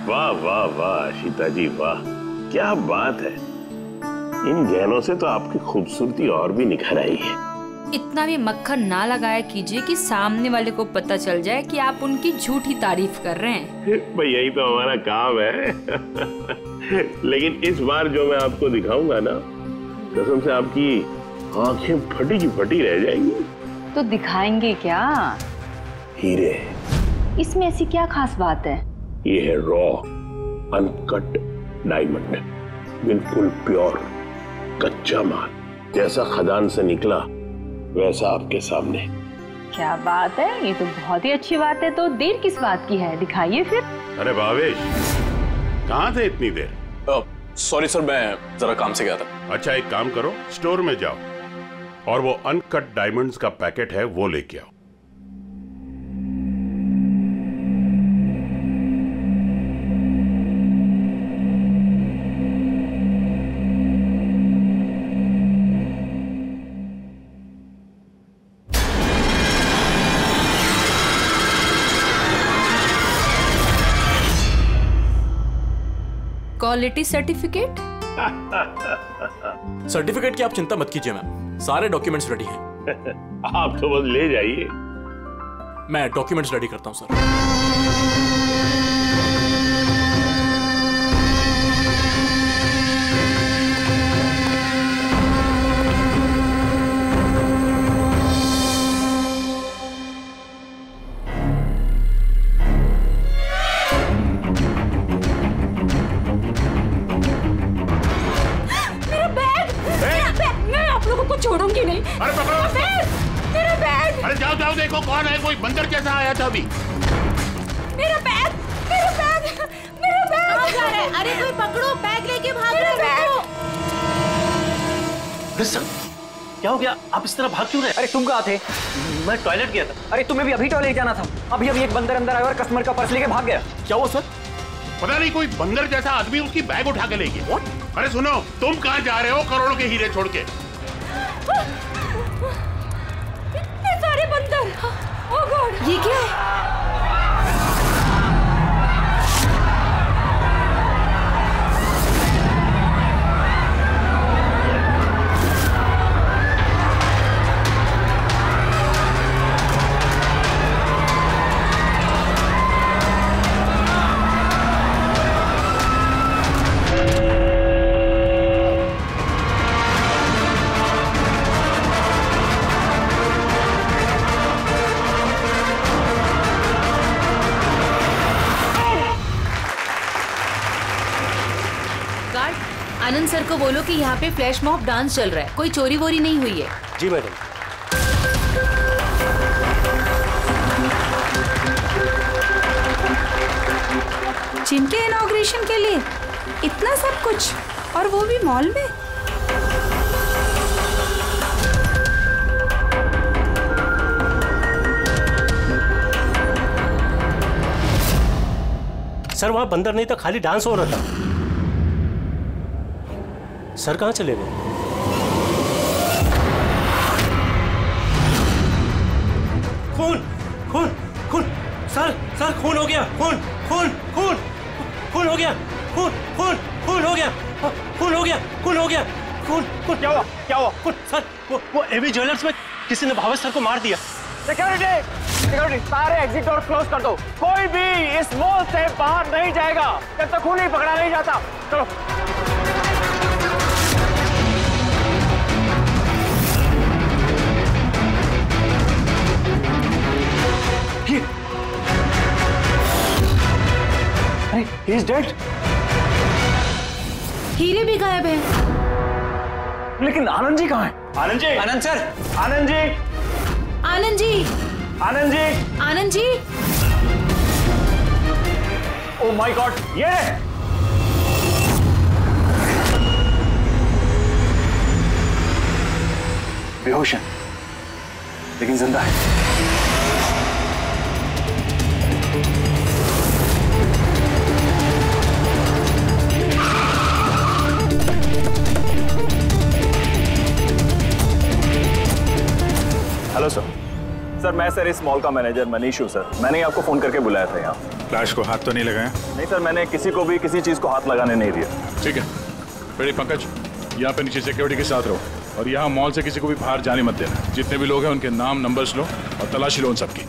वाह वाह वाह सीता जी वाह, क्या बात है। इन गहनों से तो आपकी खूबसूरती और भी निखर आई है। इतना भी मक्खन ना लगाया कीजिए कि सामने वाले को पता चल जाए कि आप उनकी झूठी तारीफ कर रहे हैं। भाई यही तो हमारा काम है। लेकिन इस बार जो मैं आपको दिखाऊंगा ना, कसम से आपकी आंखें फटी की फटी रह जाएंगी। तो दिखाएंगे क्या? हीरे। इसमें ऐसी क्या खास बात है? ये है रॉ अनकट डायमंड, बिल्कुल प्योर कच्चा माल, जैसा खदान से निकला वैसा आपके सामने। क्या बात है, ये तो बहुत ही अच्छी बात है। तो देर किस बात की है, दिखाइए फिर। अरे भावेश, कहाँ थे इतनी देर? सॉरी सर, मैं जरा काम से गया था। अच्छा एक काम करो, स्टोर में जाओ और वो अनकट डायमंड्स का पैकेट है वो लेके आओ। Quality certificate? सर्टिफिकेट की आप चिंता मत कीजिए मैम, सारे डॉक्यूमेंट्स रेडी हैं। आप तो बस ले जाइए। मैं डॉक्यूमेंट्स रेडी करता हूं सर। छोड़ूंगी नहीं। अरे पकड़ो मेरा बैग। अरे जाओ जाओ, देखो कौन है, कोई बंदर जैसा आया था अभी। मेरा बैग, मेरा बैग, मेरा बैग। कहाँ जा रहे हैं? अरे कोई पकड़ो, बैग लेके भाग रहे हैं। क्या हो गया, आप इस तरह भाग क्यों रहे? अरे तुम कहाँ थे? मैं टॉयलेट गया था। अरे तुम्हें भी अभी टॉयलेट जाना था। अभी एक बंदर अंदर आया और कस्टमर का पर्स लेके भाग गया। क्या हुआ सर? पता नहीं, कोई बंदर जैसा आदमी उसकी बैग उठा के ले गया। अरे सुनो, तुम कहाँ जा रहे हो करोड़ों के हीरे छोड़ के? इतने सारे बंदर। ओह गॉड, ये क्या है? आनंद सर को बोलो कि यहाँ पे फ्लैश मॉब डांस चल रहा है, कोई चोरी वोरी नहीं हुई है। जी मैडम। जिनके इनॉग्रेशन के लिए इतना सब कुछ, और वो भी मॉल में। सर वहां बंदर नहीं था, खाली डांस हो रहा था। सर कहाँ चले गए? खून खून खून, सर खून हो गया, खून खून खून खून हो गया, खून खून खून हो गया, खून हो गया, खून हो गया, खून खून। क्या हुआ खून? सर वो एवी ज्वेलर्स में किसी ने भावेश सर को मार दिया। सिक्योरिटी, सारे एग्जिट डोर क्लोज कर दो। कोई भी इस मॉल से बाहर नहीं जाएगा जब तक खून नहीं पकड़ा नहीं जाता। चलो। He is dead. हीरे भी गायब हैं। लेकिन आनंद जी कहाँ हैं? Anand ji, Anand sir, Anand ji, Anand ji, Anand ji, Anand ji. Oh my god, ये बेहोश है लेकिन जिंदा है। Hello sir. सर मैं इस मॉल का मैनेजर मनीष हूँ सर। मैंने ही आपको फोन करके बुलाया था यहाँ। फ्लैश को हाथ तो नहीं लगाया? नहीं सर, मैंने किसी को भी किसी चीज को हाथ लगाने नहीं दिया। ठीक है, बेटे पंकज, यहाँ पे नीचे सिक्योरिटी के साथ रहो और यहाँ मॉल से किसी को भी बाहर जाने मत देना। जितने भी लोग हैं उनके नाम नंबर्स लो और तलाशी लो उन सबकी।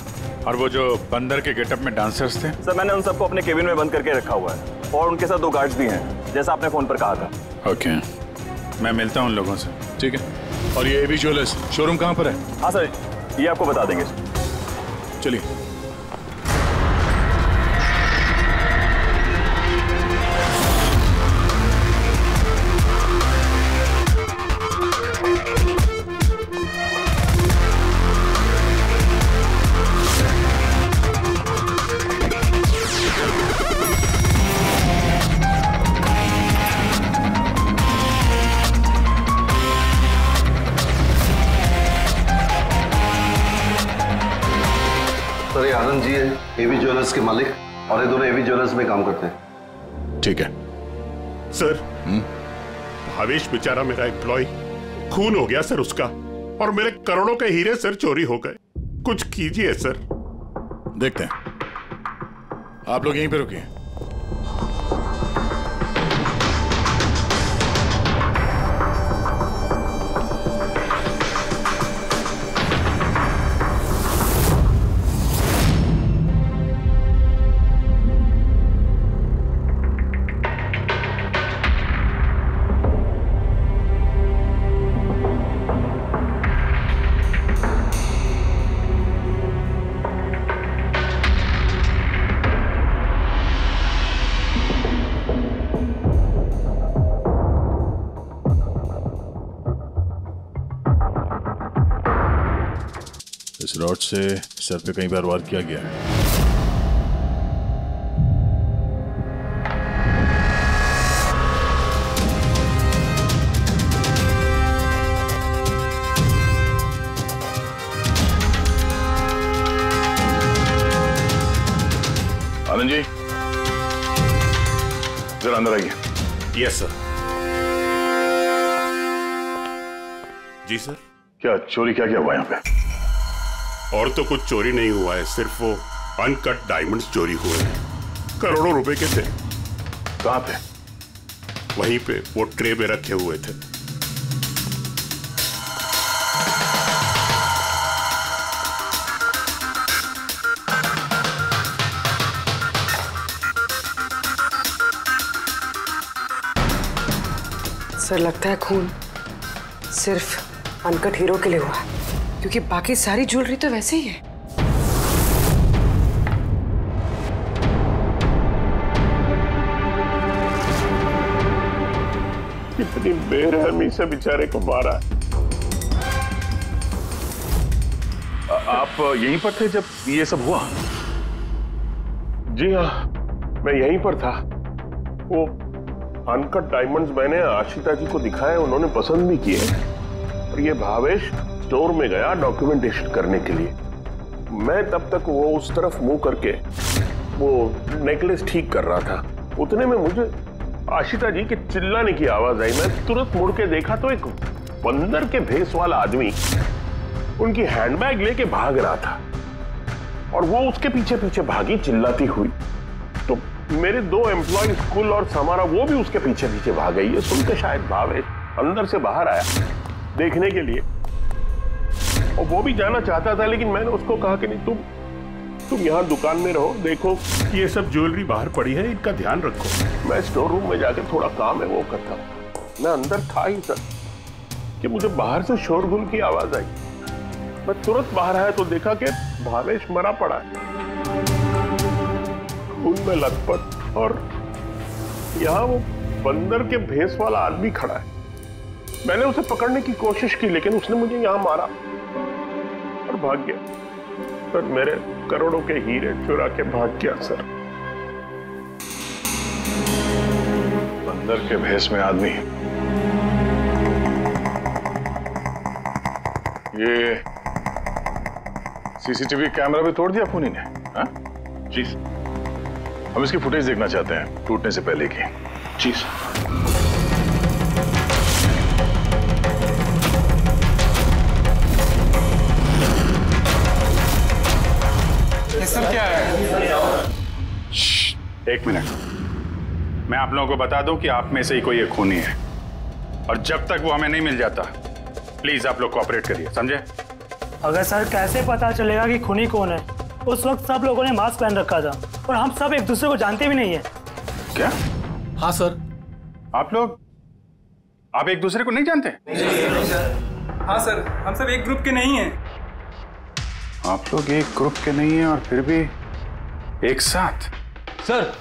और वो जो बंदर के गेटअप में डांसर्स थे? सर मैंने उन सबको अपने केबिन में बंद करके रखा हुआ है और उनके साथ 2 गार्ड्स भी हैं, जैसा आपने फोन पर कहा था। ओके, मैं मिलता हूँ उन लोगों से। ठीक है। और ये एबी ज्वेलर्स शोरूम कहाँ पर है? हाँ सर, ये आपको बता देंगे। चलिए। सर ये आनंद जी है, एवी ज्वेलर्स के मालिक, और ये दोनों एवी ज्वेलर्स में काम करते हैं। ठीक है सर। भावेश बेचारा मेरा एम्प्लॉय, खून हो गया सर उसका, और मेरे करोड़ों के हीरे सर चोरी हो गए। कुछ कीजिए सर। देखते हैं। आप लोग यहीं पे रुकिए। इस रॉड से सर पे कई बार वार किया गया है। आनंद जी, जरा अंदर आइए। Yes sir. जी सर। क्या चोरी क्या हुआ यहाँ पे? और तो कुछ चोरी नहीं हुआ है, सिर्फ वो अनकट डायमंड्स चोरी हुए हैं। करोड़ों रुपए के थे। कहाँ पे? वहीं पे वो ट्रे में रखे हुए थे। सर लगता है खून सिर्फ अनकट हीरो के लिए हुआ है, क्योंकि बाकी सारी ज्वेलरी तो वैसे ही है। कितनी बेरहमी से बेचारे को मारा। आप यहीं पर थे जब ये सब हुआ? जी हाँ, मैं यहीं पर था। वो अनकट डायमंड्स मैंने आशिता जी को दिखाए, उन्होंने पसंद भी किए। और ये भावेश स्टोर में गया डॉक्यूमेंटेशन करने के लिए। मैं तब तक वो उस तरफ मुंह करके वो नेकलेस ठीक कर रहा था। उतने में मुझे आशिता जी के चिल्लाने की आवाज आई। मैं तुरंत मुड़ के देखा तो एक बंदर के भेस वाला आदमी उनकी हैंडबैग लेके भाग रहा था और वो उसके पीछे पीछे भागी चिल्लाती हुई। तो मेरे 2 एम्प्लॉय स्कूल और समारा वो भी उसके पीछे पीछे भाग गई। ये सुन के शायद भावेश अंदर से बाहर आया देखने के लिए, और वो भी जाना चाहता था, लेकिन मैंने उसको कहा कि नहीं, तुम यहाँ दुकान में रहो, देखो ये सब ज्वेलरी बाहर पड़ी है, इनका ध्यान रखो। मैं स्टोर रूम में जाकर थोड़ा काम है वो करता। मैं अंदर था ही सर कि मुझे बाहर से शोरगुल की आवाज आई। मैं तुरंत बाहर आया तो देखा कि भावेश मरा पड़ा है, खून में लथपथ, और यहाँ वो बंदर के भेस वाला आदमी खड़ा है। मैंने उसे पकड़ने की कोशिश की, लेकिन उसने मुझे यहाँ मारा और भाग गया। सर मेरे करोड़ों के हीरे चुरा के भाग गया सर। बंदर के भेस में आदमी। ये सीसीटीवी कैमरा भी तोड़ दिया खूनी ने? हाँ? जी हम इसकी फुटेज देखना चाहते हैं टूटने से पहले की। जी सर। सर क्या है? एक मिनट, मैं आप लोगों को बता दूं कि आप में से ही कोई एक खूनी है, और जब तक वो हमें नहीं मिल जाता प्लीज आप लोग कोऑपरेट करिए, समझे? अगर सर कैसे पता चलेगा कि खूनी कौन है? उस वक्त सब लोगों ने मास्क पहन रखा था और हम सब एक दूसरे को जानते भी नहीं है। क्या? हाँ सर। आप एक दूसरे को नहीं जानते? हाँ सर, हम सब एक ग्रुप के नहीं हैं। आप लोग एक ग्रुप के नहीं हैं और फिर भी एक साथ? सर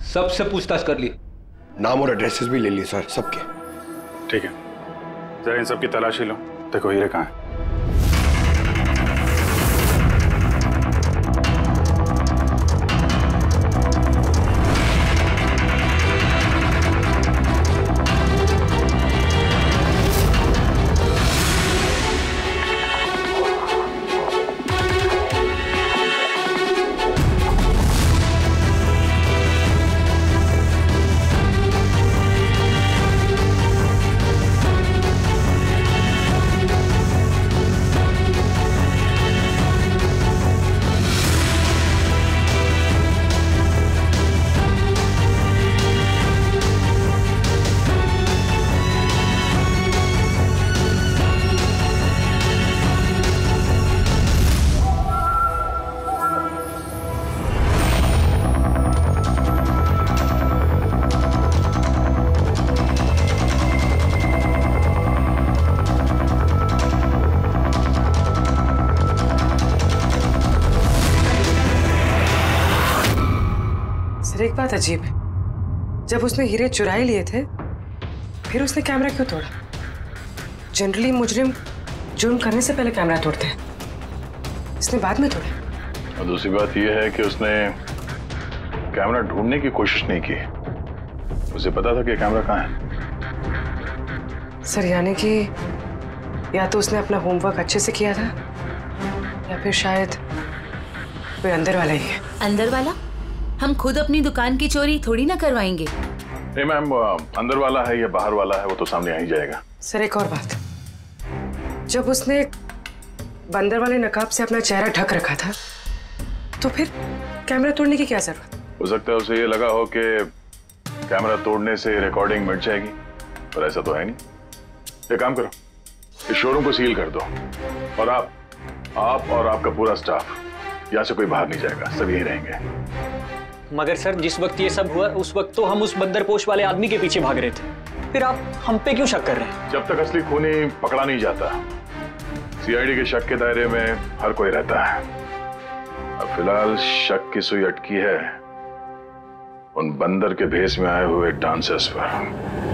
सबसे पूछताछ कर ली, नाम और एड्रेसेस भी ले लिए सर सबके। ठीक है, जरा इन सबकी तलाशी लो, देखो हीरे कहाँ है। एक बात अजीब है, जब उसने हीरे चुरा ही लिए थे फिर उसने कैमरा क्यों तोड़ा? जनरली मुजरिम जुर्म करने से पहले कैमरा तोड़ते हैं, इसने बाद में तोड़ा। और दूसरी बात यह है कि उसने कैमरा ढूंढने की कोशिश नहीं की, उसे पता था कि कैमरा कहाँ है। सर यानी कि या तो उसने अपना होमवर्क अच्छे से किया था या फिर शायद कोई अंदर वाला ही है। अंदर वाला? हम खुद अपनी दुकान की चोरी थोड़ी ना करवाएंगे। नहीं मैम, अंदर वाला है या बाहर वाला है वो तो सामने आ ही जाएगा। सर एक और बात, जब उसने बंदर वाले नकाब से अपना चेहरा ढक रखा था तो फिर कैमरा तोड़ने की क्या जरूरत? हो सकता है उसे ये लगा हो कि कैमरा तोड़ने से रिकॉर्डिंग मिट जाएगी, पर ऐसा तो है नहीं। एक काम करो, इस शोरूम को सील कर दो और आप और आपका पूरा स्टाफ यहाँ से कोई बाहर नहीं जाएगा, सब यहीं रहेंगे। मगर सर जिस वक्त ये सब हुआ उस वक्त तो हम उस बंदरपोश वाले आदमी के पीछे भाग रहे थे, फिर आप हम पे क्यों शक कर रहे हैं? जब तक असली खूनी पकड़ा नहीं जाता सीआईडी के शक के दायरे में हर कोई रहता है। अब फिलहाल शक की सुई अटकी है उन बंदर के भेष में आए हुए डांसर्स पर।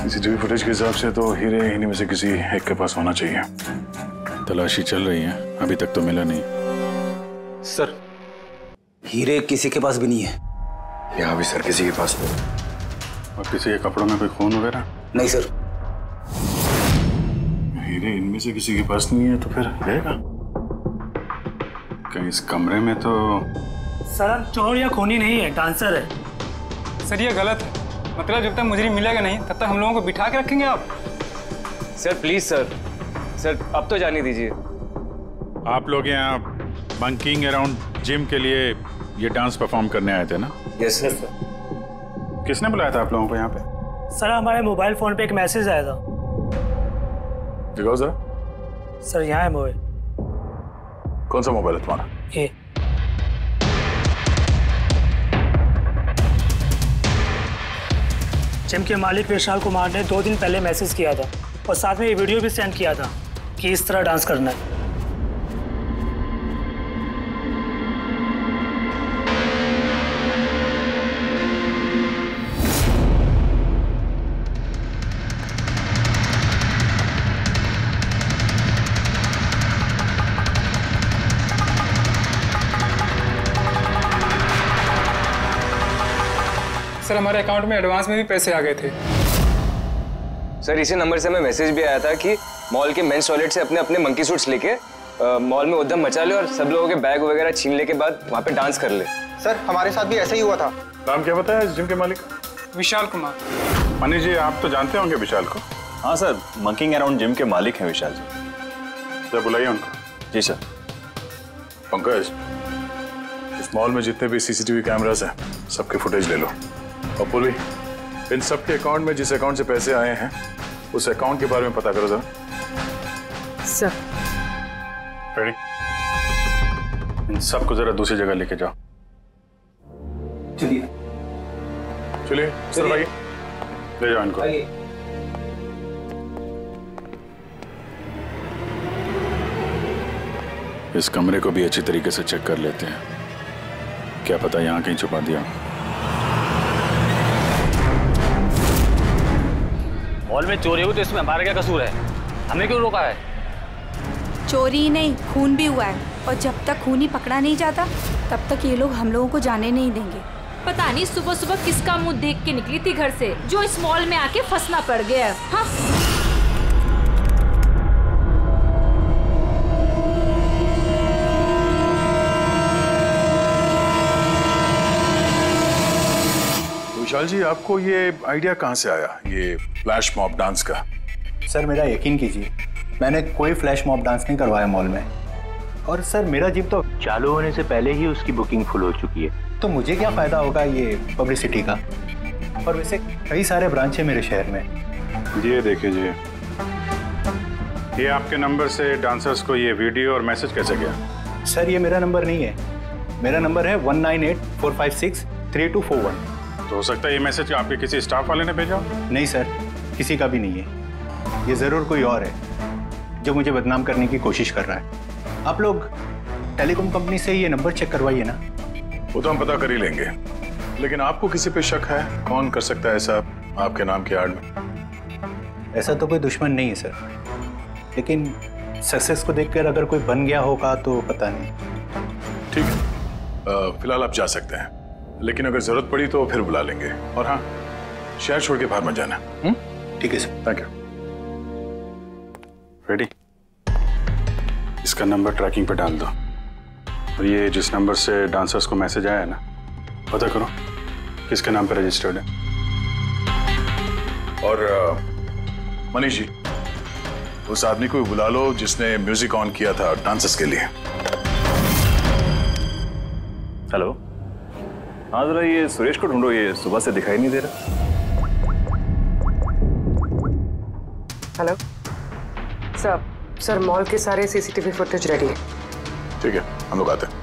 सीसीटीवी फुटेज के हिसाब से तो हीरे इन्हीं में से किसी एक के पास होना चाहिए। तलाशी चल रही है, अभी तक तो मिला नहीं। सर हीरे किसी के पास भी नहीं है। यहाँ भी सर किसी के पास नहीं। और किसी के कपड़ों में कोई खून वगैरह? नहीं सर। हीरे इनमें से किसी के पास नहीं है तो फिर रहेगा कहीं इस कमरे में? तो सर हम चोर या खूनी नहीं है, डांसर है। सर ये गलत है, मतलब जब तक मुजरिम मिलेगा नहीं तब तक हम लोगों को बिठा के रखेंगे आप? सर प्लीज सर अब तो जाने दीजिए। आप लोग यहाँ बंकिंग अराउंड जिम के लिए ये डांस परफॉर्म करने आए थे ना? Yes sir. किसने बुलाया था आप लोगों को यहाँ पे? सर हमारे मोबाइल फोन पे एक मैसेज आया था। दिखाओ जरा। सर यहाँ है मोबाइल। कौन सा मोबाइल है तुम्हारा? ये जिम के मालिक विशाल कुमार ने 2 दिन पहले मैसेज किया था और साथ में ये वीडियो भी सेंड किया था कि इस तरह डांस करना है। सर हमारे अकाउंट में एडवांस में भी पैसे आ गए थे। सर इसी नंबर से हमें मैसेज भी आया था कि मॉल के मेंस टॉयलेट से अपने अपने मंकी सूट्स लेके मॉल में उद्यम मचा ले और सब लोगों के बैग वगैरह छीन ले के बाद वहाँ पे डांस कर ले। सर हमारे साथ भी ऐसा ही हुआ था। नाम क्या बताया इस जिम के मालिक? विशाल कुमार। मनीष जी आप तो जानते होंगे विशाल को? हाँ सर, मंकिंग अराउंड जिम के मालिक हैं विशाल जी। सर बुलाइए उनको। जी सर। पंकज, इस मॉल में जितने भी सीसीटीवी कैमरास हैं सबके फुटेज ले लो। और पूर्वी, इन सबके अकाउंट में जिस अकाउंट से पैसे आए हैं उस अकाउंट के बारे में पता करो जरा। सर। रेडी? इन सबको जरा दूसरी जगह लेके जाओ। चलिए चलिए सर भाई, ले जाओ इनको। इस कमरे को भी अच्छी तरीके से चेक कर लेते हैं, क्या पता यहाँ कहीं छुपा दिया। मॉल में चोरी हुई तो इसमें हमारा क्या कसूर है? हमें क्यों रोका है? चोरी ही नहीं, खून भी हुआ है और जब तक खून ही पकड़ा नहीं जाता तब तक ये लोग हम लोगों को जाने नहीं देंगे। पता नहीं सुबह सुबह किसका मुंह देख के निकली थी घर से जो इस मॉल में आके फंसना पड़ गया। हाँ? विशाल जी, आपको ये आइडिया कहाँ से आया, ये फ्लैश मॉब डांस का? सर मेरा यकीन कीजिए, मैंने कोई फ्लैश मॉब डांस नहीं करवाया मॉल में। और सर मेरा जिम तो चालू होने से पहले ही उसकी बुकिंग फुल हो चुकी है, तो मुझे क्या फायदा होगा ये पब्लिसिटी का। और वैसे कई सारे ब्रांच है मेरे शहर में। ये देखिए जी, ये आपके नंबर से डांसर्स को ये वीडियो और मैसेज कैसे गया? सर ये मेरा नंबर नहीं है, मेरा नंबर है 1984563241। तो हो सकता है ये मैसेज आपके किसी स्टाफ वाले ने भेजा? नहीं सर, किसी का भी नहीं है। ये जरूर कोई और है जो मुझे बदनाम करने की कोशिश कर रहा है। आप लोग टेलीकॉम कंपनी से ये नंबर चेक करवाइए ना। वो तो हम पता कर ही लेंगे, लेकिन आपको किसी पे शक है? कौन कर सकता है ऐसा आपके नाम की आड़ में? ऐसा तो कोई दुश्मन नहीं है सर, लेकिन सक्सेस को देखकर अगर कोई बन गया होगा तो पता नहीं। ठीक है, फिलहाल आप जा सकते हैं, लेकिन अगर जरूरत पड़ी तो फिर बुला लेंगे। और हाँ, शहर छोड़ के बाहर मत जाना। ठीक है सर। Thank you. रेडी? इसका नंबर ट्रैकिंग पे डाल दो और ये जिस नंबर से डांसर्स को मैसेज आया है ना, पता करो किसके नाम पे रजिस्टर्ड है। और मनीष जी, उस आदमी को बुला लो जिसने म्यूजिक ऑन किया था डांसर्स के लिए। हेलो, हाँ जरा ये सुरेश को ढूंढो, ये सुबह से दिखाई नहीं दे रहा। हेलो सर, मॉल के सारे सीसीटीवी फुटेज रेडी है। ठीक है, हम लोग आते हैं।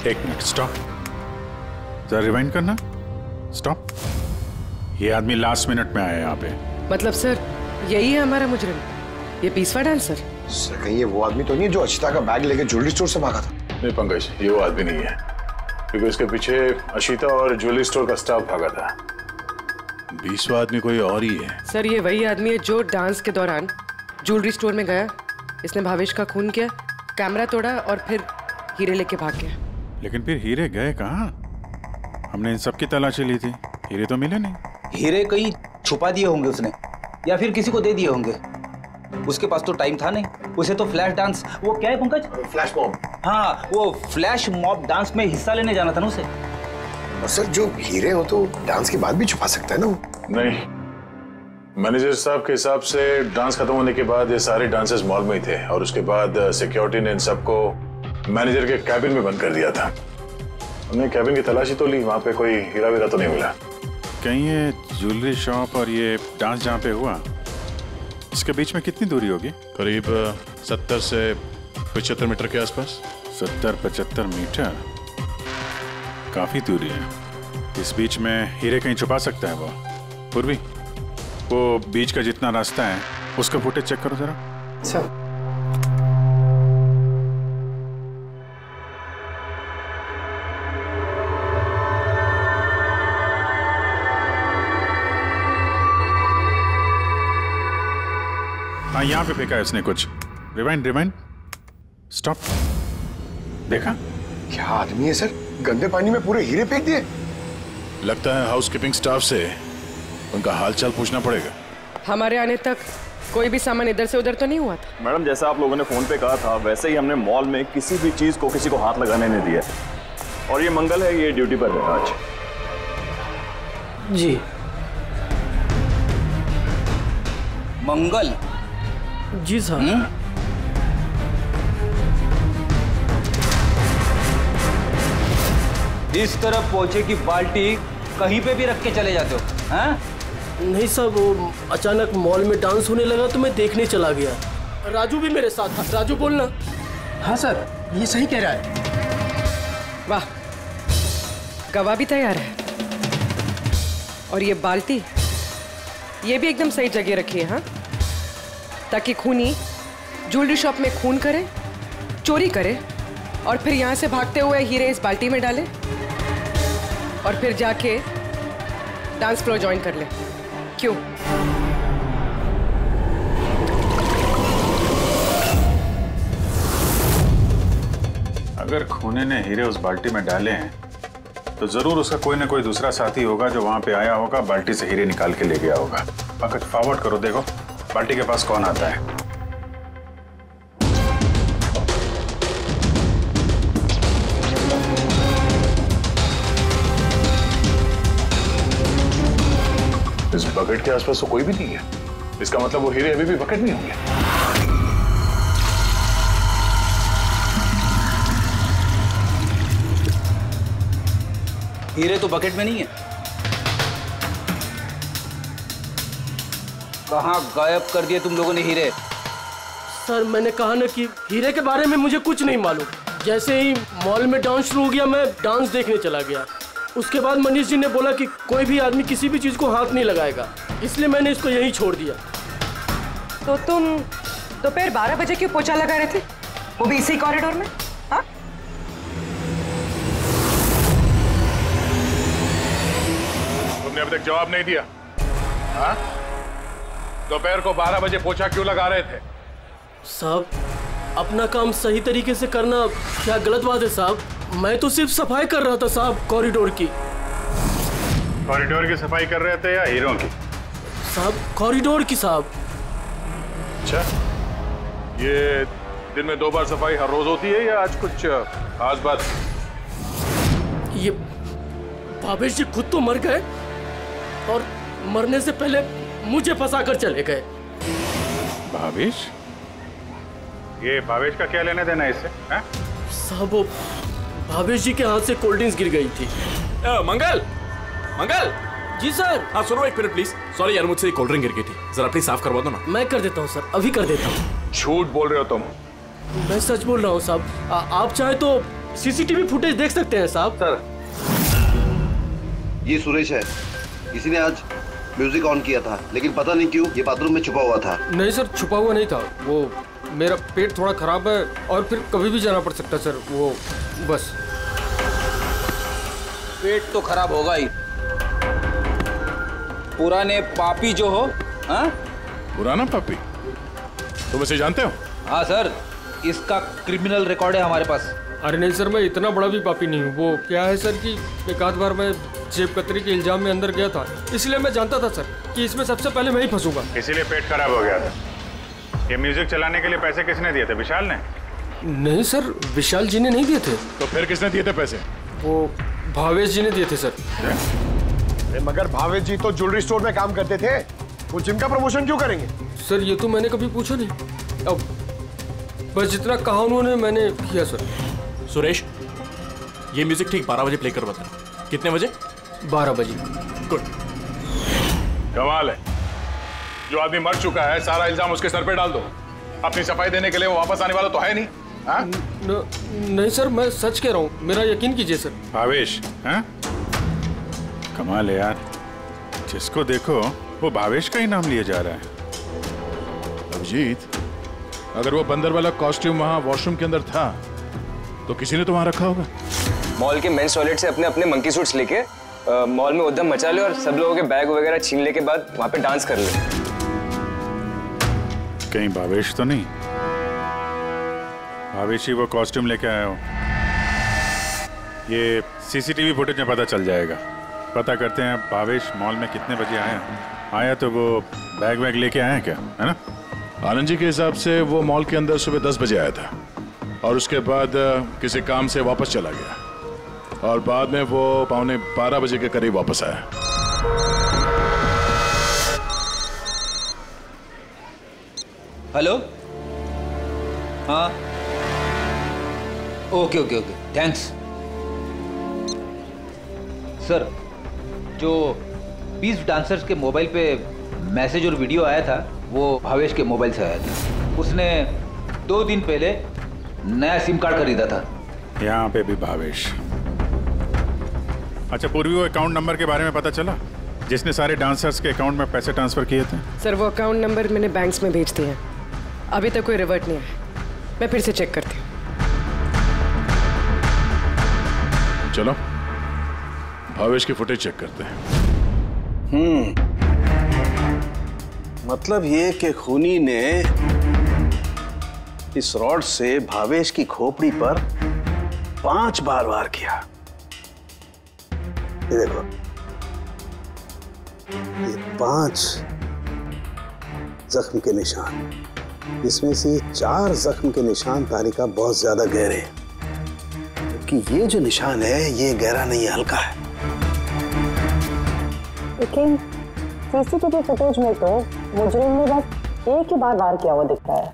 एक मिनट, स्टॉप, जरा रिवाइंड करना। स्टॉप। ये आदमी लास्ट मिनट में आया यहाँ पे। मतलब सर यही है हमारा मुजरिम, ये पीसवा डांसर? सर कहीं ये वो आदमी तो नहीं है जो अचिता का बैग लेके ज्वेलरी स्टोर से भागा था? नहीं पंकज, ये वो आदमी नहीं है, क्योंकि उसके पीछे अशिता और ज्वेलरी स्टोर का स्टाफ भागा था। 20वां आदमी कोई और ही है। सर ये वही आदमी है जो डांस के दौरान ज्वेलरी स्टोर में गया, इसने भावेश का खून किया, कैमरा तोड़ा और फिर हीरे लेके भाग गया। लेकिन फिर हीरे गए कहाँ? हमने इन सब की तलाशी ली थी, हीरे तो मिले नहीं। हीरे कहीं छुपा दिए होंगे उसने, या फिर किसी को दे दिए होंगे। उसके पास तो टाइम था नहीं, उसे तो फ्लैश डांस, वो क्या है पंकज? Flash mob. हाँ, वो फ्लैश मॉब डांस में हिस्सा लेने जाना था ना उसे। और सर जो हीरे हो तो डांस के बाद भी छुपा सकता है ना वो? नहीं, मैनेजर साहब के हिसाब से डांस खत्म होने के बाद ये सारे डांसर्स मॉल में ही थे और उसके बाद सिक्योरिटी ने इन सबको मैनेजर के कैबिन में बंद कर दिया था। हमने कैबिन की तलाशी तो ली, वहां पे कोई हीरा वीरा तो नहीं मिला। कहीं ये ज्वेलरी शॉप और ये डांस जहाँ पे हुआ, इसके बीच में कितनी दूरी होगी? करीब 70 से 75 मीटर के आसपास। 70-75 मीटर, काफी दूरी है। इस बीच में हीरे कहीं छुपा सकता है वो। पूर्वी, वो बीच का जितना रास्ता है उसका फुटेज चेक करो जरा। सर हाँ यहाँ पे फेंका है इसने कुछ। Rewind rewind, stop. देखा? क्या आदमी है सर, गंदे पानी में पूरे हीरे फेंक दिए। लगता है हाउसकीपिंग स्टाफ से उनका हालचाल पूछना पड़ेगा। हमारे आने तक कोई भी सामान इधर से उधर तो नहीं हुआ था। मैडम जैसा आप लोगों ने फोन पे कहा था वैसे ही हमने मॉल में किसी भी चीज को किसी को हाथ लगाने नहीं दिया। और ये मंगल है, ये ड्यूटी पर है आज। जी मंगल? जी सर। इस तरफ पहुंचे कि बाल्टी कहीं पे भी रख के चले जाते हो? हैं? नहीं सर, वो अचानक मॉल में डांस होने लगा तो मैं देखने चला गया। राजू भी मेरे साथ था। राजू बोलना। हाँ सर, ये सही कह रहा है। वाह, गवाह भी तैयार है। और ये बाल्टी, ये भी एकदम सही जगह रखी है। हाँ, ताकि खूनी ज्वेलरी शॉप में खून करे, चोरी करे और फिर यहाँ से भागते हुए हीरे इस बाल्टी में डाले और फिर जाके डांस फ्लोर ज्वाइन कर ले। क्यों? अगर खूनी ने हीरे उस बाल्टी में डाले हैं तो जरूर उसका कोई ना कोई दूसरा साथी होगा जो वहां पे आया होगा, बाल्टी से हीरे निकाल के ले गया होगा। पंकज फॉरवर्ड करो, देखो बाल्टी के पास कौन आता है। इस बकेट के आसपास तो कोई भी नहीं है। इसका मतलब वो हीरे अभी भी बकेट में होंगे। हीरे तो बकेट में नहीं है। कहाँ गायब कर दिए तुम लोगों ने हीरे? सर मैंने कहा ना कि हीरे के बारे में मुझे कुछ नहीं मालूम। जैसे ही मॉल में डांस शुरू हो गया मैं डांस देखने चला गया। उसके बाद मनीष जी ने बोला कि कोई भी आदमी किसी भी चीज को हाथ नहीं लगाएगा, इसलिए मैंने इसको यहीं छोड़ दिया। तो तुम दोपहर 12 बजे क्यों पोछा लगा रहे थे, वो भी इसी कॉरिडोर में? हाँ? तुमने अभी तक जवाब नहीं दिया। हाँ? दोपहर को 12 बजे पोछा क्यों लगा रहे थे? साहब, अपना काम सही तरीके से करना क्या गलत बात है साहब? मैं तो सिर्फ सफाई कर रहा था साहब, कॉरिडोर की। कॉरिडोर की सफाई कर रहे थे या हीरों की? साहब कॉरिडोर की साहब। अच्छा, ये दिन में 2 बार सफाई हर रोज होती है या आज कुछ खास बात? ये भावेश जी खुद तो मर गए और मरने से पहले मुझे फंसा कर चले गए। भावेश? ये भावेश का क्या लेना देना इससे? साहब वो भावेश जी के हाथ से कोल्ड ड्रिंक्स गिर गई थी। मंगल, मंगल। जी सर। हाँ सुनो एक मिनट प्लीज। सॉरी यार, मुझसे कोल्ड ड्रिंक गिर गई थी, जरा प्लीज साफ करवा दो ना। मैं कर देता हूँ सर, अभी कर देता हूँ। झूठ बोल रहे हो तुम? मैं सच बोल रहा हूँ साहब। आप चाहे तो सीसीटीवी फुटेज देख सकते हैं साहब। सर, ये सुरेश है, इसी ने आज म्यूजिक ऑन किया था, लेकिन पता नहीं क्यों ये बाथरूम में छुपा हुआ था। नहीं सर, छुपा हुआ नहीं था। वो मेरा पेट थोड़ा खराब है और फिर कभी भी जाना पड़ सकता सर, वो बस। पेट तो खराब होगा ही। पुराने पापी जो हो। हाँ? पुराना पापी? तुम इसे जानते हो? हाँ सर, इसका क्रिमिनल रिकॉर्ड है हमारे पास। अरे नहीं सर, मैं इतना बड़ा भी पापी नहीं हूँ। वो क्या है सर कि एक आध बार मैं जेब कतरी के इल्जाम में अंदर गया था, इसलिए मैं जानता था सर कि इसमें सबसे पहले मैं ही फंसूंगा। इसीलिए पेट खराब हो गया था। ये म्यूजिक चलाने के लिए पैसे किसने दिए थे? विशाल ने? नहीं सर, विशाल जी ने नहीं दिए थे। तो फिर किसने दिए थे पैसे? वो भावेश जी ने दिए थे सर। मगर भावेश जी तो ज्वेलरी स्टोर में काम करते थे, वो जिम का प्रमोशन क्यों करेंगे? सर ये तो मैंने कभी पूछा नहीं। अब बस जितना कहा उन्होंने मैंने किया सर। सुरेश, ये म्यूजिक ठीक 12 बजे प्ले कर बताना। कितने बजे? 12 बजे। गुड। कमाल है, जो आदमी मर चुका है सारा इल्जाम उसके सर पे डाल दो। अपनी सफाई देने के लिए वो वापस आने वाला तो है नहीं। नहीं सर, मैं सच कह रहा हूँ, मेरा यकीन कीजिए सर। भावेश? हाँ? कमाल है यार, जिसको देखो वो भावेश का ही नाम लिया जा रहा है। अभिजीत, अगर वो बंदर वाला कॉस्ट्यूम वहाँ वॉशरूम के अंदर था तो किसी ने तो वहाँ रखा होगा। मॉल के मेंस टॉयलेट से अपने अपने मंकी सूट्स लेके मॉल में उद्यम मचा ले और सब लोगों के बैग वगैरह छीनने के बाद वहाँ पे डांस कर ले। कहीं भावेश तो नहीं? भावेश ही वो कॉस्ट्यूम लेके आया हो। ये सीसीटीवी फुटेज में पता चल जाएगा। पता करते हैं भावेश मॉल में कितने बजे आया तो वो बैग वैग लेके आया क्या, है ना? आनंद जी के हिसाब से वो मॉल के अंदर सुबह 10 बजे आया था और उसके बाद किसी काम से वापस चला गया और बाद में वो 11:15 बजे के करीब वापस आया। हेलो, हाँ, okay okay okay, thanks sir. जो 20 डांसर्स के मोबाइल पे मैसेज और वीडियो आया था वो भावेश के मोबाइल से आया था। उसने 2 दिन पहले नया सिम कार्ड खरीदा था। यहाँ पे भी भावेश। अच्छा पूर्वी, वो अकाउंट नंबर के बारे में पता चला जिसने सारे डांसर्स के अकाउंट में पैसे ट्रांसफर किए थे? सर वो अकाउंट नंबर मैंने बैंक्स में भेज दिए हैं, अभी तक कोई रिवर्ट नहीं आया। मैं फिर से चेक करती हूँ। चलो भावेश की फुटेज चेक करते हैं। मतलब ये कि खूनी ने इस रॉड से भावेश की खोपड़ी पर 5 बार वार किया। ये देखो, ये 5 जख्म के निशान, इसमें से 4 जख्म के निशान तारिका बहुत ज्यादा गहरे हैं, क्योंकि ये जो निशान है ये गहरा नहीं है, हल्का है। लेकिन सीसीटीवी फुटेज में तो मुजरिम ने बस एक ही बार वार किया हुआ दिखता है।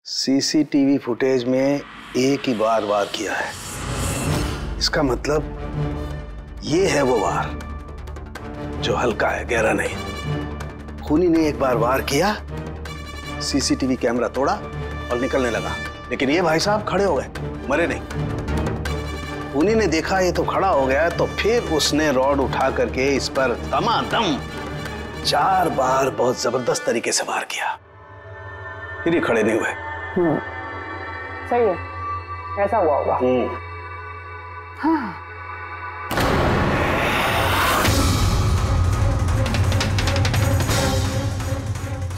सीसीटीवी फुटेज में एक ही बार वार किया है, इसका मतलब ये है वो वार जो हल्का है, गहरा नहीं। खूनी ने एक बार वार किया, सीसीटीवी कैमरा तोड़ा और निकलने लगा, लेकिन ये भाई साहब खड़े हो गए, मरे नहीं। खूनी ने देखा ये तो खड़ा हो गया, तो फिर उसने रॉड उठा करके इस पर दमादम 4 बार बहुत जबरदस्त तरीके से वार किया, फिर ये खड़े नहीं हुए। सही है, ऐसा हुआ होगा। हाँ।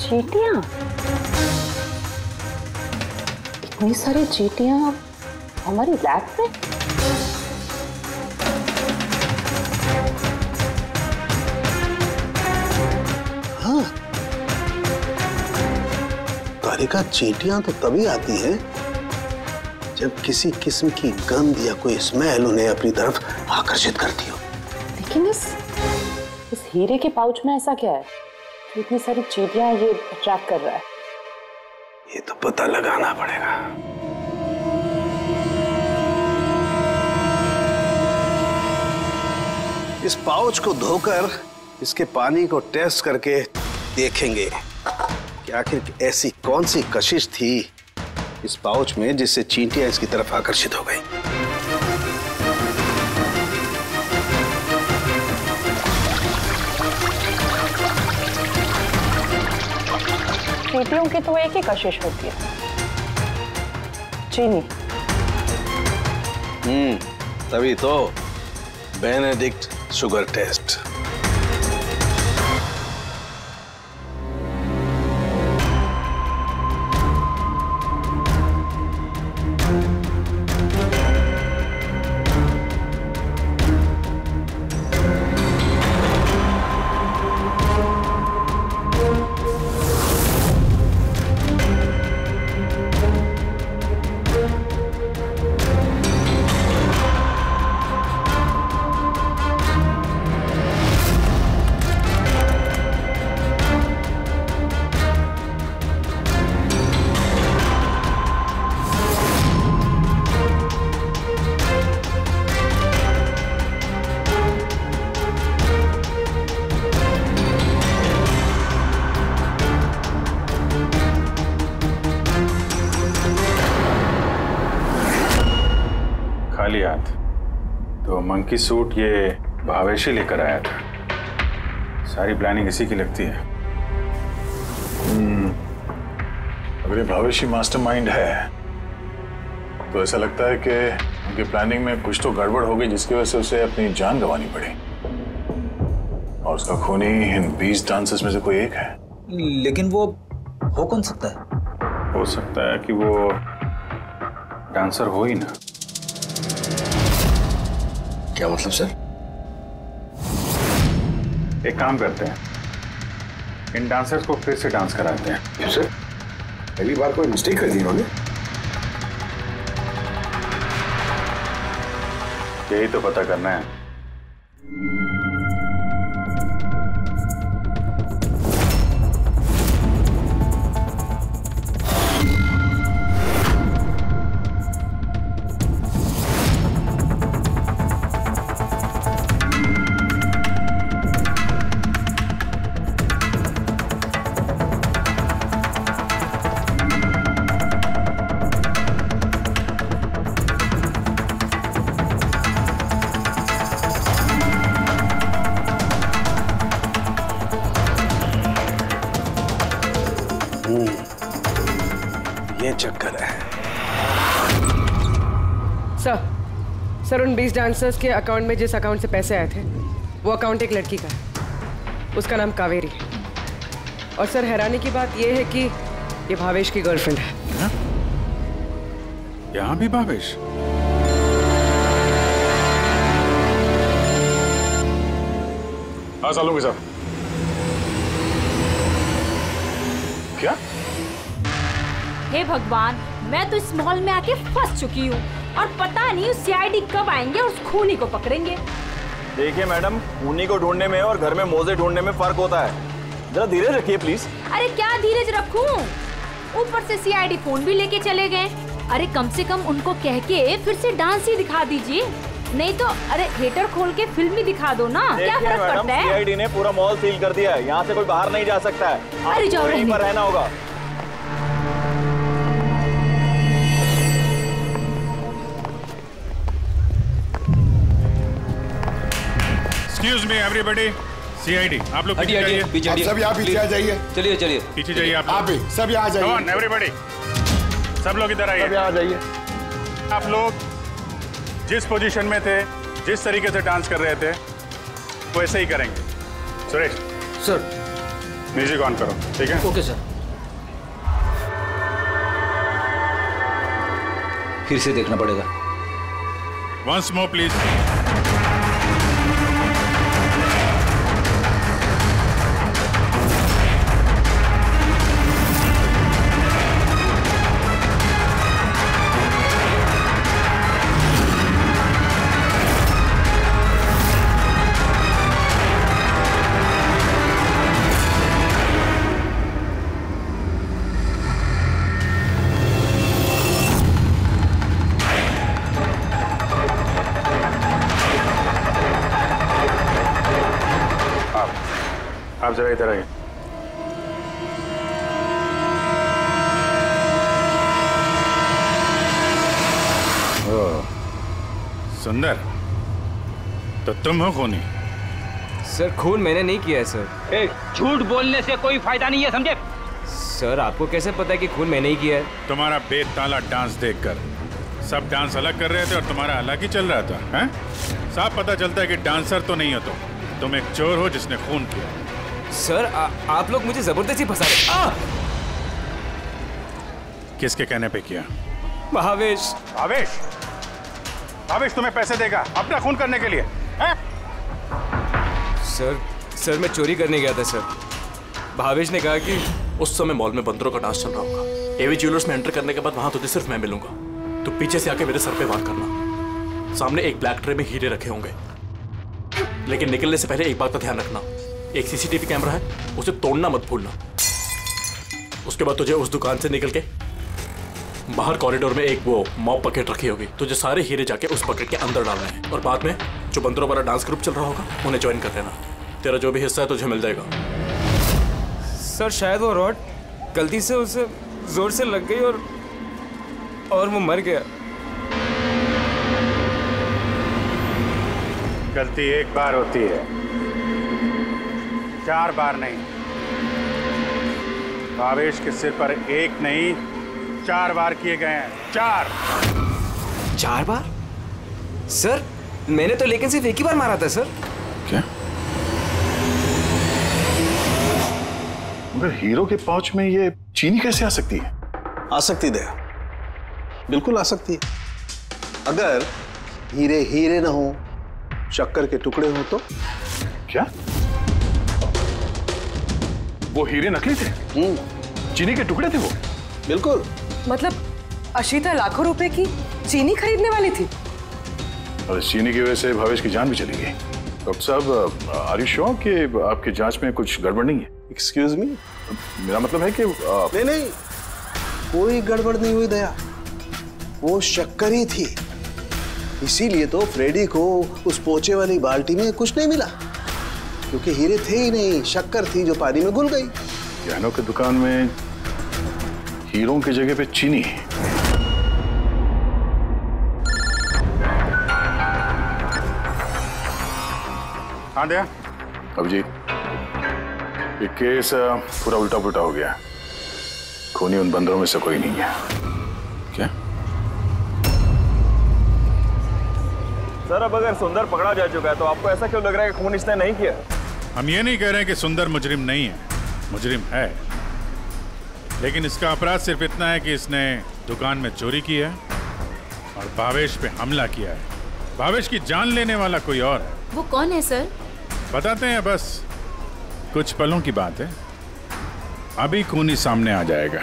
चींटियां, इतनी सारी चींटियां हमारी लैब में। हाँ, तारिका, चींटियां तो तभी आती हैं जब किसी किस्म की गंध या कोई स्मेल उन्हें अपनी तरफ आकर्षित करती हो। लेकिन इस हीरे के पाउच में ऐसा क्या है, इतनी सारी चींटियां ये अट्रैक्ट कर रहा है? ये तो पता लगाना पड़ेगा। इस पाउच को धोकर इसके पानी को टेस्ट करके देखेंगे कि आखिर ऐसी कौन सी कशिश थी इस पाउच में जिससे चींटियां इसकी तरफ आकर्षित हो गई। चींटियों की तो एक ही कशिश होती है, चीनी। तभी तो बेनेडिक्ट शुगर टेस्ट। खाली हाथ तो मंकी सूट ये भावेश ही लेकर आया था। सारी प्लानिंग इसी की लगती है। अगर ये भावेश ही मास्टरमाइंड है तो ऐसा लगता है कि उनकी प्लानिंग में कुछ तो गड़बड़ हो गई जिसकी वजह से उसे अपनी जान गंवानी पड़ी, और उसका खूनी इन 20 डांसर्स में से कोई एक है। लेकिन वो हो कौन सकता है? हो सकता है कि वो डांसर हो ही ना। क्या मतलब सर? एक काम करते हैं, इन डांसर्स को फिर से डांस कराते हैं। क्यों सर? पहली बार कोई मिस्टेक कर दी इन्होंने। यही तो पता करना है। ये चक्कर है। सर उन 20 डांसर्स के अकाउंट में जिस अकाउंट से पैसे आए थे वो अकाउंट एक लड़की का है। उसका नाम कावेरी है। और सर हैरानी की बात यह है कि ये भावेश की गर्लफ्रेंड है। यहाँ भी भावेश? हाँ सालूंगी साहब। क्या? हे भगवान, मैं तो इस मॉल में आके फंस चुकी हूँ और पता नहीं उस सीआईडी कब आएंगे और उस खूनी को पकड़ेंगे। देखिए मैडम, खूनी को ढूंढने में और घर में मोजे ढूंढने में फर्क होता है। जरा धीरज रखिए प्लीज। अरे क्या धीरज रखूं? ऊपर से सीआईडी फोन भी लेके चले गए। अरे कम से कम उनको कह के फिर से डांस ही दिखा दीजिए, नहीं तो अरे थिएटर खोल के फिल्म ही दिखा दो ना। क्या फर्क पड़ता है? सीआईडी ने पूरा मॉल सील कर दिया है, यहाँ से कोई बाहर नहीं जा सकता है। अरे जाओ, यहीं पर रहना होगा। Excuse me everybody, CID, आप लोग पीछे जाइए। आप सब यहाँ पीछे आ जाइए। चलिए चलिए पीछे जाइए आप भी सब यहाँ आ जाइए। Come on everybody, सब लोग इधर आइए। सब यहाँ आ जाइए। आप लोग जिस पोजीशन में थे, जिस तरीके से डांस कर रहे थे, वैसे ही करेंगे। सुरेश सर, म्यूजिक ऑन करो। ठीक है? Okay sir. फिर से देखना पड़ेगा। Once more please. आप जरा इधर आइए। सुंदर, तो तुम हो खूनी? सर खून मैंने नहीं किया है सर। झूठ बोलने से कोई फायदा नहीं है, समझे? सर आपको कैसे पता है कि खून मैंने ही किया है? तुम्हारा बेताला डांस देखकर सब डांस अलग कर रहे थे और तुम्हारा अलग ही चल रहा था, हैं? साफ पता चलता है कि डांसर तो नहीं हो तुम एक चोर हो जिसने खून किया। सर आप लोग मुझे जबरदस्ती फंसा रहे। किसके कहने पे किया? भावेश। भावेश? भावेश तुम्हें पैसे देगा अपना खून करने के लिए, हैं? सर मैं चोरी करने गया था सर। भावेश ने कहा कि उस समय मॉल में बंदरों का डांस चल रहा होगा। एवी ज्वेलर्स में एंटर करने के बाद वहां तुझे सिर्फ मैं मिलूंगा। तू पीछे से आके मेरे सर पे वार करना। सामने एक ब्लैक ट्रे में हीरे रखे होंगे, लेकिन निकलने से पहले एक बात का ध्यान रखना, एक सीसीटीवी कैमरा है, उसे तोड़ना मत भूलना। उसके बाद तुझे उस दुकान से निकल के बाहर कॉरिडोर में एक वो मॉप बकेट रखी होगी, तुझे सारे हीरे जाके उस बकेट के अंदर डालने हैं और बाद में जो बंदरों वाला डांस ग्रुप चल रहा होगा उन्हें ज्वाइन कर लेना। तेरा जो भी हिस्सा है तुझे मिल जाएगा। सर शायद वो रॉड गलती से उसे जोर से लग गई और वो मर गया। गलती एक बार होती है, 4 बार नहीं। भावेश के सिर पर एक नहीं 4 बार किए गए हैं। 4 बार? सर मैंने तो लेकिन सिर्फ एक ही बार मारा था सर। क्या? मगर हीरो के पाउच में ये चीनी कैसे आ सकती है? आ सकती दया, बिल्कुल आ सकती है। अगर हीरे हीरे ना हो, शक्कर के टुकड़े हो तो। क्या वो हीरे नकली थे? चीनी के टुकड़े थे वो? बिल्कुल। मतलब अशीता लाखों रुपए की चीनी खरीदने वाली थी और इस चीनी की वजह से भावेश की जान भी चली गई। डॉक्टर साहब, आर यू श्योर कि आपकी जांच में कुछ गड़बड़ नहीं है? Excuse me? मेरा मतलब है कि नहीं, कोई गड़बड़ नहीं हुई दया, वो शक्कर ही थी। इसीलिए तो फ्रेडी को उस पोचे वाली बाल्टी में कुछ नहीं मिला, क्योंकि हीरे थे ही नहीं, शक्कर थी जो पानी में घुल गई। गहनों की दुकान में हीरों की जगह पे चीनी है। हाँ दया। अभिजीत, ये केस पूरा उल्टा पुल्टा हो गया। खूनी उन बंदरों में से कोई नहीं है। क्या सर, अब अगर सुंदर पकड़ा जा चुका है तो आपको ऐसा क्यों लग रहा है कि खून इसने नहीं किया? हम ये नहीं कह रहे कि सुंदर मुजरिम नहीं है, मुजरिम है, लेकिन इसका अपराध सिर्फ इतना है कि इसने दुकान में चोरी की है और भावेश पे हमला किया है। भावेश की जान लेने वाला कोई और है। वो कौन है सर? बताते हैं, बस कुछ पलों की बात है, अभी खूनी सामने आ जाएगा।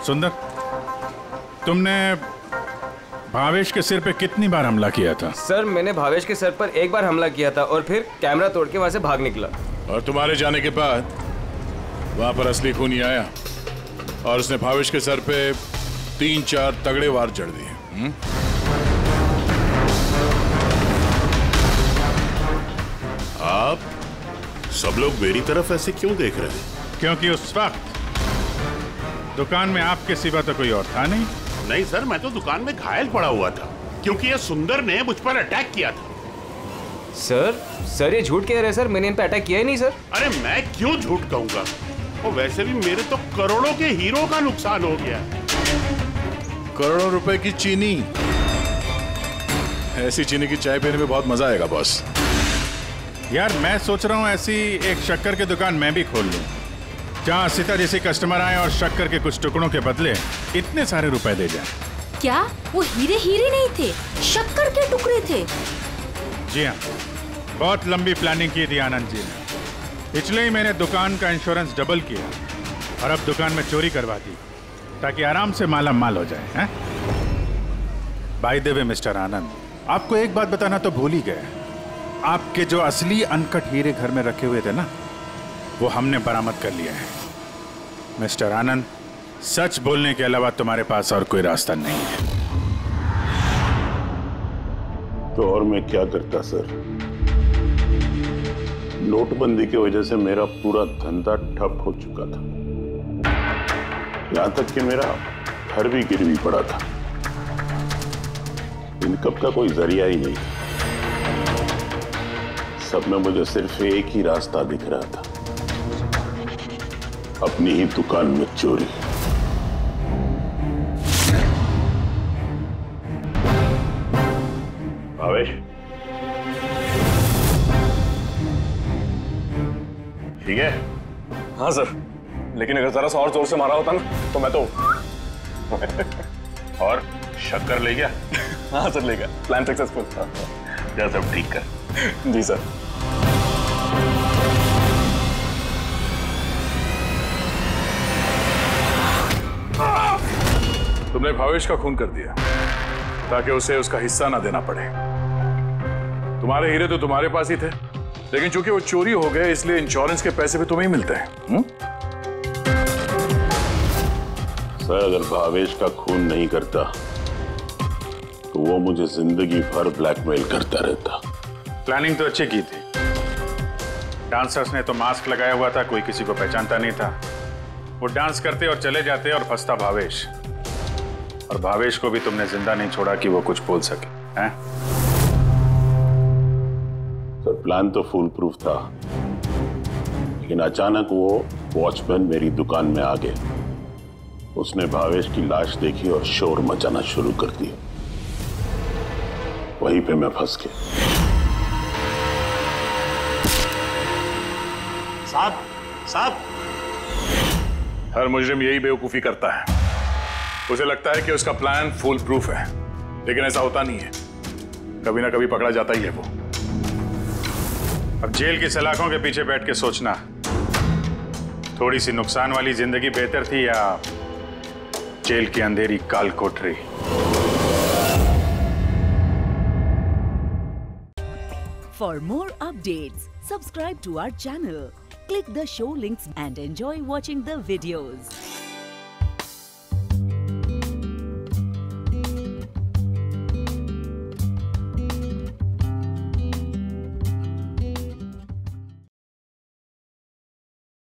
सुंदर, तुमने भावेश के सिर पे कितनी बार हमला किया था? सर, मैंने भावेश के सर पर एक बार हमला किया था और फिर कैमरा तोड़ के वहां से भाग निकला। और तुम्हारे जाने के बाद वहां पर असली खूनी आया और उसने भावेश के सर पे 3-4 तगड़े वार जड़ दिए। आप सब लोग मेरी तरफ ऐसे क्यों देख रहे हैं? क्योंकि उस वक्त दुकान में आपके सिवा तो कोई और था नहीं। नहीं सर, मैं तो दुकान में घायल पड़ा हुआ था क्योंकि ये सुंदर ने मुझ पर अटैक किया था। सर ये झूठ कह रहे हैं सर, मैंने इन पे अटैक किया ही नहीं सर। अरे मैं क्यों झूठ कहूंगा, और वैसे भी मेरे तो करोड़ों के हीरो का नुकसान हो गया। करोड़ों रुपए की चीनी, ऐसी चीनी की चाय पीने में बहुत मजा आएगा बॉस। यार मैं सोच रहा हूँ ऐसी एक शक्कर की दुकान मैं भी खोल लूँ, जहाँ सीता जैसे कस्टमर आए और शक्कर के कुछ टुकड़ों के बदले इतने सारे रुपए दे जाए। क्या वो हीरे हीरे नहीं थे, शक्कर के टुकड़े थे? जी हाँ, बहुत लंबी प्लानिंग की थी आनंद जी ने, इसलिए ही मैंने दुकान का इंश्योरेंस डबल किया और अब दुकान में चोरी करवा दी ताकि आराम से माला माल हो जाए। बाय द वे मिस्टर आनंद, आपको एक बात बताना तो भूल ही गए, आपके जो असली अनकट हीरे घर में रखे हुए थे ना, वो हमने बरामद कर लिया है। मिस्टर आनंद, सच बोलने के अलावा तुम्हारे पास और कोई रास्ता नहीं है। तो और मैं क्या करता सर? नोटबंदी की वजह से मेरा पूरा धंधा ठप हो चुका था, यहां तक कि मेरा घर भी गिरवी पड़ा था। इनकम का कोई जरिया ही नहीं, सब में मुझे सिर्फ एक ही रास्ता दिख रहा था, अपनी ही दुकान में चोरी। भावेश, ठीक है? हाँ सर, लेकिन अगर जरा सा और जोर से मारा होता ना तो मैं तो और शक्कर ले गया? हाँ सर, ले गया। Plan successful. जा सब ठीक कर। जी सर। तुमने भावेश का खून कर दिया ताकि उसे उसका हिस्सा ना देना पड़े। तुम्हारे हीरे तो तुम्हारे पास ही थे, लेकिन चूंकि वो चोरी हो गए इसलिए इंश्योरेंस के पैसे भी तुम्हें ही मिलते हैं। सर, अगर भावेश का खून नहीं करता तो वो मुझे जिंदगी भर ब्लैकमेल करता रहता। प्लानिंग तो अच्छी की थी, डांसर्स ने तो मास्क लगाया हुआ था, कोई किसी को पहचानता नहीं था। वो डांस करते और चले जाते और फंसता भावेश, और भावेश को भी तुमने जिंदा नहीं छोड़ा कि वो कुछ बोल सके। हैं? सर, प्लान तो फुल प्रूफ था, लेकिन अचानक वो वॉचमैन मेरी दुकान में आ गया। उसने भावेश की लाश देखी और शोर मचाना शुरू कर दिया। वहीं पे मैं फंस गया। साहब, हर मुजरिम यही बेवकूफी करता है। उसे लगता है कि उसका प्लान फुल प्रूफ है, लेकिन ऐसा होता नहीं है। कभी ना कभी पकड़ा जाता ही है वो। अब जेल की सलाखों के पीछे बैठ के सोचना, थोड़ी सी नुकसान वाली जिंदगी बेहतर थी या जेल की अंधेरी काल कोठरी। For more updates, subscribe to our channel, click the show links and enjoy watching the videos.